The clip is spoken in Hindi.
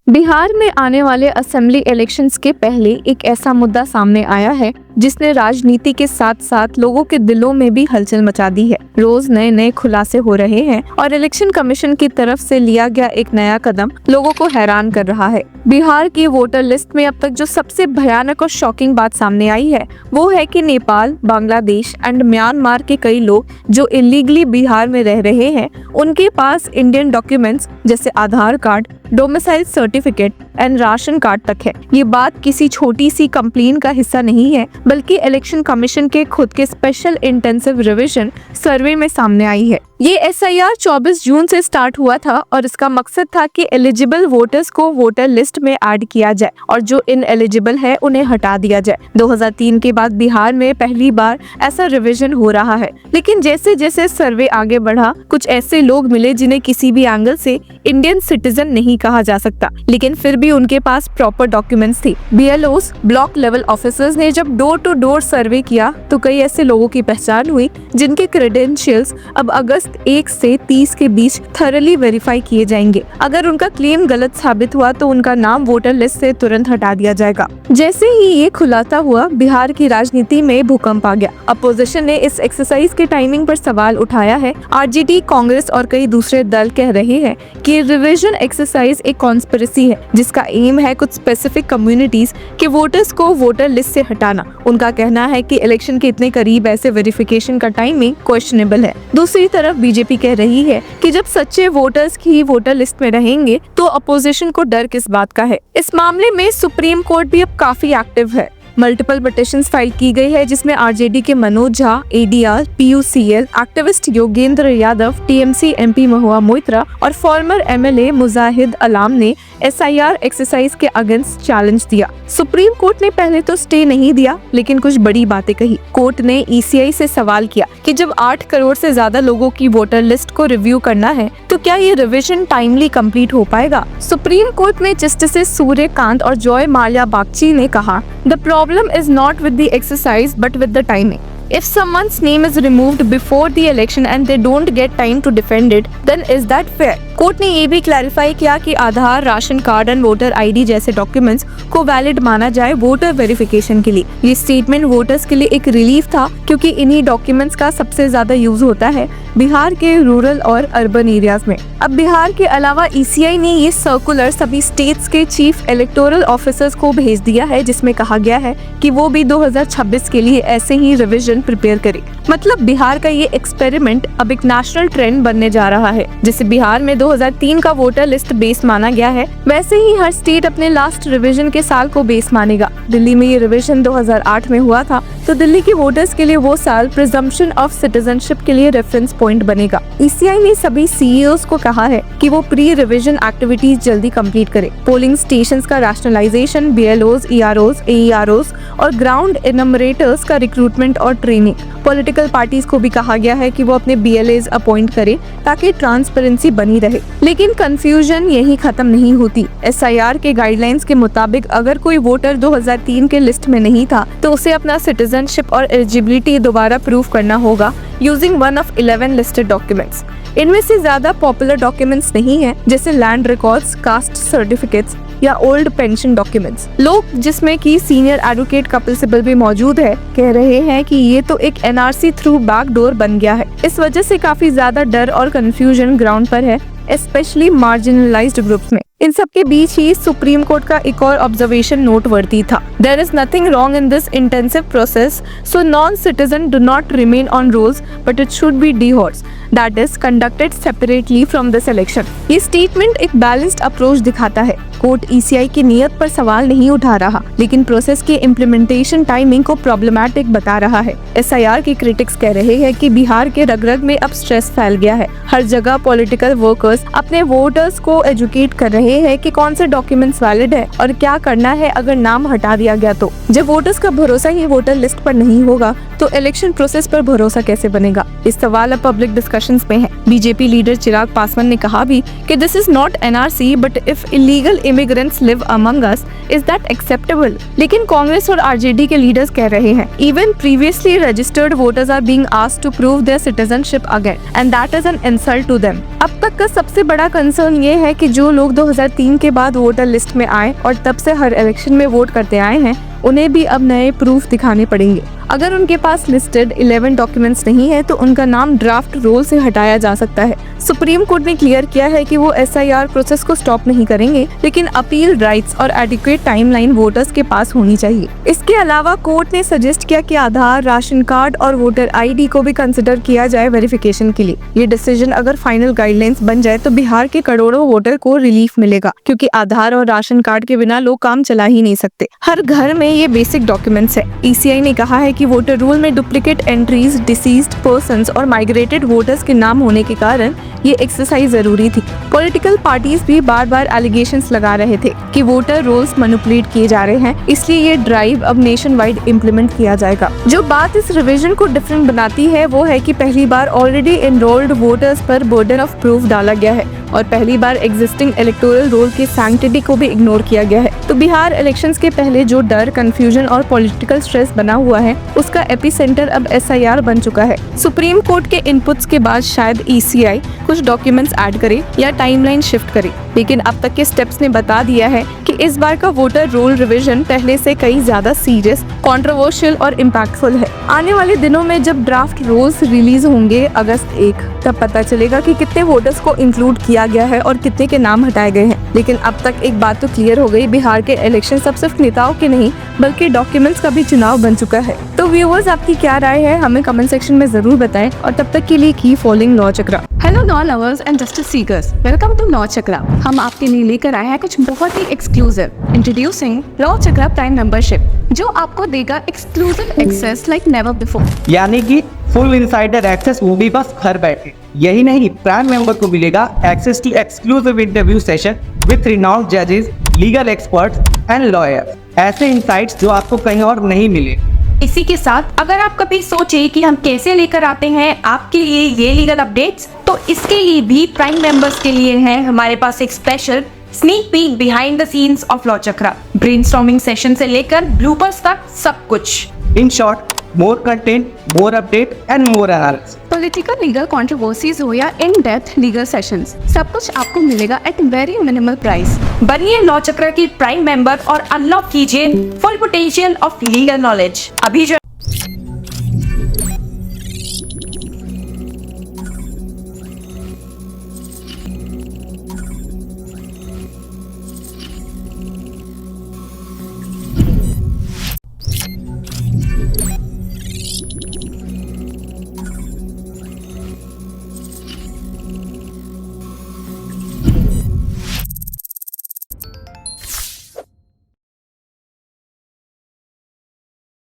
बिहार में आने वाले असेंबली इलेक्शंस के पहले एक ऐसा मुद्दा सामने आया है जिसने राजनीति के साथ साथ लोगों के दिलों में भी हलचल मचा दी है। रोज नए नए खुलासे हो रहे हैं और इलेक्शन कमीशन की तरफ से लिया गया एक नया कदम लोगों को हैरान कर रहा है। बिहार की वोटर लिस्ट में अब तक जो सबसे भयानक और शॉकिंग बात सामने आई है वो है कि नेपाल, बांग्लादेश एंड म्यांमार के कई लोग जो इलीगली बिहार में रह रहे हैं उनके पास इंडियन डॉक्यूमेंट्स जैसे Aadhaar card, domicile certificate and ration card तक है। ये बात किसी छोटी सी कंप्लेन का हिस्सा नहीं है बल्कि इलेक्शन कमीशन के खुद के स्पेशल इंटेंसिव रिवीजन सर्वे में सामने आई है। ये SIR 24 जून से स्टार्ट हुआ था और इसका मकसद था कि एलिजिबल वोटर्स को वोटर लिस्ट में ऐड किया जाए और जो इनएलिजिबल है उन्हें हटा दिया जाए। 2003 के बाद बिहार में पहली बार ऐसा रिवीजन हो रहा है, लेकिन जैसे जैसे सर्वे आगे बढ़ा कुछ ऐसे लोग मिले जिन्हें किसी भी एंगल से इंडियन सिटीजन नहीं कहा जा सकता, लेकिन फिर भी उनके पास प्रॉपर डॉक्यूमेंट्स थी। BLOs ब्लॉक लेवल ऑफिसर्स ने जब डोर टू डोर सर्वे किया तो कई ऐसे लोगों की पहचान हुई जिनके क्रेडेंशियल्स अब अगस्त 1 से 30 के बीच थॉरली वेरीफाई किए जाएंगे। अगर उनका क्लेम गलत साबित हुआ तो उनका नाम वोटर लिस्ट से तुरंत हटा दिया जाएगा। जैसे ही ये खुलासा हुआ बिहार की राजनीति में भूकंप आ गया। अपोजिशन ने इस एक्सरसाइज के टाइमिंग पर सवाल उठाया है। RJD, कांग्रेस और कई दूसरे दल कह रहे हैं कि रिवीजन एक्सरसाइज एक कॉन्स्पिरेसी है जिसका एम है कुछ स्पेसिफिक कम्युनिटीज के वोटर्स को वोटर लिस्ट से हटाना। उनका कहना है कि इलेक्शन के इतने करीब ऐसे वेरिफिकेशन का टाइमिंग क्वेश्चनेबल है। दूसरी तरफ बीजेपी कह रही है कि जब सच्चे वोटर्स ही वोटर लिस्ट में रहेंगे तो अपोजिशन को डर किस बात का है। इस मामले में सुप्रीम कोर्ट भी अब काफी एक्टिव है। मल्टीपल पिटिशंस फाइल की गई है जिसमें RJD के Manoj Jha, ADR, PUCL, activist Yogendra Yadav, TMC MP Mahua Moitra और फॉर्मर MLA मुजाहिद अलाम ने SIR एक्सरसाइज के अगेंस्ट चैलेंज दिया। सुप्रीम कोर्ट ने पहले तो स्टे नहीं दिया लेकिन कुछ बड़ी बातें कही। कोर्ट ने ECI से सवाल किया कि जब 8 करोड़ से ज्यादा लोगों की वोटर लिस्ट को रिव्यू करना है तो क्या ये रिवीजन टाइमली कंप्लीट हो पाएगा। सुप्रीम कोर्ट में जस्टिस सूर्यकांत और जॉय माल्या बागची ने कहा, the problem is not with the exercise but with the timing. If someone's name is removed before the election and they don't get time to defend it, then is that fair? Court ने ये भी क्लैरिफाई किया कि Aadhaar, ration card and voter ID जैसे डॉक्यूमेंट्स को वैलिड माना जाए वोटर वेरिफिकेशन के लिए। ये स्टेटमेंट वोटर्स के लिए एक रिलीफ था क्योंकि इन्हीं डॉक्यूमेंट्स का सबसे ज्यादा यूज होता है बिहार के रूरल और अर्बन एरियाज में। अब बिहार के अलावा ECI ने ये सर्कुलर सभी स्टेट्स के चीफ इलेक्टोरल ऑफिसर्स को भेज दिया है जिसमें कहा गया है कि वो भी 2026 के लिए ऐसे ही रिवीजन प्रिपेयर करे। मतलब बिहार का ये एक्सपेरिमेंट अब एक नेशनल ट्रेंड बनने जा रहा है। जैसे बिहार में 2003 का वोटर लिस्ट बेस माना गया है वैसे ही हर स्टेट अपने लास्ट रिवीजन के साल को बेस मानेगा। दिल्ली में ये रिवीजन 2008 में हुआ था तो दिल्ली के वोटर्स के लिए वो साल प्रिजम्पशन ऑफ सिटीजनशिप के लिए रेफरेंस पॉइंट बनेगा। ECI ने सभी CEOs को कहा है कि वो प्री रिवीजन एक्टिविटीज जल्दी कंप्लीट करें। पोलिंग स्टेशंस का रैशनलाइजेशन, BLOs, EROs, AEROs और ग्राउंड एनमरेटर्स का रिक्रूटमेंट और ट्रेनिंग। पॉलिटिकल पार्टीज को भी कहा गया है कि वो अपने BLAs अपॉइंट करें ताकि ट्रांसपेरेंसी बनी रहे। लेकिन कंफ्यूजन यही खत्म नहीं होती। SIR के गाइडलाइंस के मुताबिक अगर कोई वोटर 2003 के लिस्ट में नहीं था तो उसे अपना सिटीजनशिप और एलिजिबिलिटी दोबारा प्रूव करना होगा using one of 11 listed documents. इनमें से ज्यादा पॉपुलर डॉक्यूमेंट्स नहीं है जैसे लैंड रिकॉर्ड्स, कास्ट सर्टिफिकेट्स या ओल्ड पेंशन डॉक्यूमेंट्स। लोग जिसमें कि सीनियर एडवोकेट कपिल सिब्बल भी मौजूद है कह रहे हैं कि ये तो एक NRC थ्रू बैकडोर बन गया है। इस वजह से काफी ज्यादा डर और कंफ्यूजन ग्राउंड पर है, स्पेशली मार्जिनलाइज्ड ग्रुप्स में। इन सब के बीच ही सुप्रीम कोर्ट का एक और ऑब्जर्वेशन नोटवर्दी था। There is nothing wrong in this intensive process, so non-citizen do not remain on rolls, but it should be dehorsed, that is conducted separately from this election. ये स्टेटमेंट एक बैलेंस्ड अप्रोच दिखाता है। कोर्ट ECI की नियत पर सवाल नहीं उठा रहा लेकिन प्रोसेस के इम्प्लीमेंटेशन टाइमिंग को प्रॉब्लमैटिक बता रहा है। SIR के क्रिटिक्स कह रहे हैं कि बिहार के रग-रग में अब स्ट्रेस फैल गया है। हर जगह पॉलिटिकल वर्कर्स अपने वोटर्स को एजुकेट कर रहे हैं कि कौन से डॉक्यूमेंट्स वैलिड है और क्या करना है अगर नाम हटा दिया गया तो। जब वोटर्स का भरोसा ही वोटर लिस्ट पर नहीं होगा तो इलेक्शन प्रोसेस पर भरोसा कैसे बनेगा। इस सवाल अब पब्लिक डिस्कशंस में है। बीजेपी लीडर चिराग पासवान ने कहा भी कि this is not NRC but if illegal immigrants live among us is that acceptable. लेकिन कांग्रेस और RJD के लीडर्स कह रहे हैं even previously registered voters are being asked to prove their citizenship again and that is an insult to them. अब तक तक का सबसे बड़ा कंसर्न ये है कि जो लोग 2003 के बाद वोटर लिस्ट में आए और तब से हर इलेक्शन में वोट करते आए हैं, उन्हें भी अब नए प्रूफ दिखाने पड़ेंगे। अगर उनके पास लिस्टेड 11 डॉक्यूमेंट्स नहीं है तो उनका नाम ड्राफ्ट रोल से हटाया जा सकता है। सुप्रीम कोर्ट ने क्लियर किया है कि वो SIR प्रोसेस को स्टॉप नहीं करेंगे, लेकिन अपील राइट्स और एडिक्वेट टाइमलाइन वोटर्स के पास होनी चाहिए। इसके अलावा कोर्ट ने सजेस्ट किया कि आधार, राशन कार्ड और वोटर ID को भी कंसिडर किया जाए वेरिफिकेशन के लिए। ये डिसीजन अगर फाइनल गाइडलाइंस बन जाए तो बिहार के करोड़ों वोटर को रिलीफ मिलेगा, क्योंकि आधार और राशन कार्ड के बिना लोग काम चला ही नहीं सकते। हर घर में ये बेसिक डॉक्यूमेंट्स है। ECI ने कहा है कि वोटर रोल में डुप्लीकेट एंट्रीज, डिसीज्ड पर्संस और माइग्रेटेड वोटर्स के नाम होने के कारण ये एक्सरसाइज जरूरी थी। पॉलिटिकल पार्टीज भी बार बार एलिगेशंस लगा रहे थे कि वोटर रोल्स मैनिपुलेट किए जा रहे हैं, इसलिए ये ड्राइव अब नेशन वाइड इम्प्लीमेंट किया जाएगा। जो बात इस रिवीजन को डिफरेंट बनाती है वो है कि पहली बार ऑलरेडी एनरोल्ड वोटर्स पर बर्डन ऑफ प्रूफ डाला गया है और पहली बार एग्जिस्टिंग इलेक्टोरल रोल के सैंक्टिटी को भी इग्नोर किया गया है। तो बिहार इलेक्शंस के पहले जो डर, कंफ्यूजन और पॉलिटिकल स्ट्रेस बना हुआ है, उसका एपिसेंटर अब SIR बन चुका है। सुप्रीम कोर्ट के इनपुट्स के बाद शायद ECI कुछ डॉक्यूमेंट्स ऐड करे या टाइमलाइन शिफ्ट करे, लेकिन अब तक के स्टेप्स ने बता दिया है कि इस बार का वोटर रोल रिवीजन पहले से कई ज्यादा सीरियस, कंट्रोवर्शियल और इम्पैक्टफुल है। आने वाले दिनों में जब ड्राफ्ट रोल्स रिलीज होंगे अगस्त 1, तब पता चलेगा कि कितने वोटर्स को इंक्लूड किया गया है और कितने के नाम हटाए गए हैं। लेकिन अब तक एक बात तो क्लियर हो गई, बिहार के इलेक्शन अब सिर्फ नेताओं के नहीं बल्कि डॉक्यूमेंट्स का भी चुनाव बन चुका है। तो व्यूअर्स, आपकी क्या राय है हमें कमेंट सेक्शन में जरूर बताएं और तब तक के लिए keep following law Chakra. Hello law lovers and justice seekers, welcome to law Chakra. हम आपके लिए लेकर आए हैं कुछ बहुत ही exclusive. Introducing law Chakra prime membership, जो आपको देगा exclusive access like never before. यानी कि फुल इनसाइडर एक्सेस, वो भी बस घर बैठे। यही नहीं, प्राइम मेंबर को मिलेगा access to exclusive interview session with renowned जजेस, लीगल एक्सपर्ट्स एंड लॉयर्स। ऐसे इनसाइट्स जो आपको कहीं और नहीं मिले। इसी के साथ अगर आप कभी सोचे कि हम कैसे लेकर आते हैं आपके लिए ये लीगल अपडेट्स, तो इसके लिए भी प्राइम मेंबर्स के लिए है हमारे पास एक special sneak peek behind the scenes of law chakra. Brainstorming session से लेकर ब्लूपर्स तक सब कुछ। In short, more content, more update and more analysis. Political legal controversies हो या इन डेप्थ लीगल सेशंस, सब कुछ आपको मिलेगा एट वेरी मिनिमल प्राइस। बनिए लॉ चक्र की प्राइम मेंबर और अनलॉक कीजिए full potential of legal knowledge. अभी जो